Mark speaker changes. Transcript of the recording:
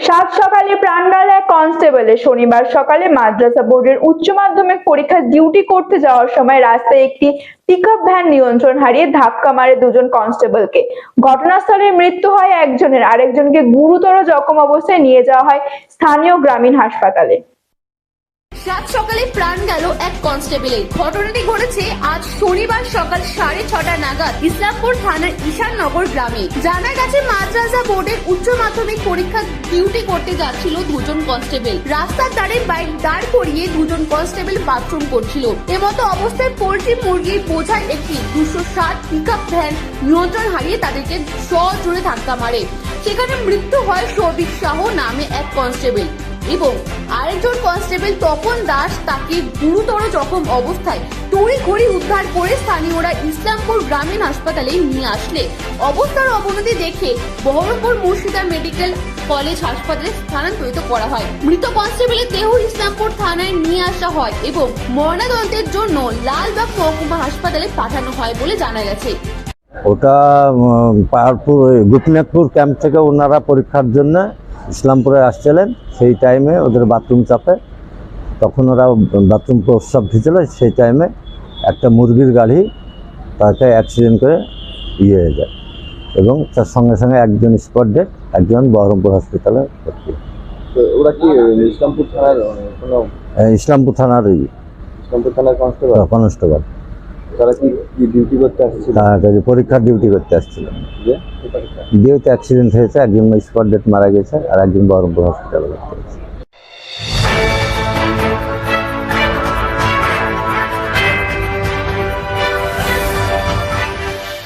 Speaker 1: সাত সকালে প্রাণ গেল এক কনস্টেবলের। শনিবার সকালে মাদ্রাসা বোর্ডের উচ্চ মাধ্যমিক পরীক্ষার ডিউটি করতে যাওয়ার সময় রাস্তায় একটি পিকআপ ভ্যান নিয়ন্ত্রণ হারিয়ে ধাক্কা মারে দুজন কনস্টেবলকে। ঘটনাস্থলে মৃত্যু হয় একজনের, আরেকজনকে গুরুতর জখম অবস্থায় নিয়ে যাওয়া হয় স্থানীয় গ্রামীণ হাসপাতালে।
Speaker 2: সাত সকালে প্রাণ গেল এক কনস্টেবলের। ঘটনাটি ঘটেছে আজ শনিবার সকাল 6:30 নাগাদ ইসলামপুর থানার ঈশাননগর গ্রামে। জানা গেছে মাদ্রাসা বোর্ডের উচ্চ মাধ্যমিক পরীক্ষা ডিউটি করতে যাচ্ছিল দুজন কনস্টেবল। রাস্তার ধারে বাইক দাঁড় করিয়ে দুজন কনস্টেবল বাথরুম করছিল। এমতো অবস্থায় পোল্ট্রি মুরগির বোঝাই একটি 260 পিকআপ ভ্যান নিয়ন্ত্রণ হারিয়ে তাদেরকে সজোরে ধাক্কা মারে। সেখানে মৃত্যু হয় সৌভিক শাহ নামে এক কনস্টেবল এবং আরেকজন কনস্টেবল তপন দাস তাকে গুরুতর জখম অবস্থায় তড়িঘড়ি উদ্ধার করে স্থানীয়রা ইসলামপুর গ্রামীণ হাসপাতালে নিয়ে আসলে অবস্থার অবনতি দেখে বহরমপুর মুর্শিদা মেডিকেল কলেজ হাসপাতালে স্থানান্তরিত করা হয়। মৃত কনস্টেবলের দেহ ইসলামপুর থানায় নিয়ে আসা হয় এবং ময়নাতদন্তের জন্য লালবাগ মহকুমা হাসপাতালে পাঠানো হয় বলে জানা গেছে।
Speaker 3: ওটা পাহাড়পুর গোপীনাথপুর ক্যাম্প থেকে ওনারা পরীক্ষার জন্য ইসলামপুরে আসছিলেন। সেই টাইমে ওদের বাথরুম চাপে, তখন ওরা বাথরুম প্রস্রাব ভিজল। সেই টাইমে একটা মুরগির গাড়ি তাকে অ্যাক্সিডেন্ট করে হয়ে যায় এবং তার সঙ্গে সঙ্গে একজন স্পট ডেড, একজন বহরমপুর হসপিটালে ভর্তি।
Speaker 4: ওরা কি ইসলামপুর থানার
Speaker 3: ইসলামপুর থানার কনস্টেবল।
Speaker 4: তারা কি ডিউটি করতে আসছিল?
Speaker 3: পরীক্ষার ডিউটি করতে আসছিল। ডিউটি অ্যাক্সিডেন্ট হয়েছে, একজন স্পট ডেড মারা গেছে আর একজন বহরমপুর হসপিটালে ভর্তি হয়েছে।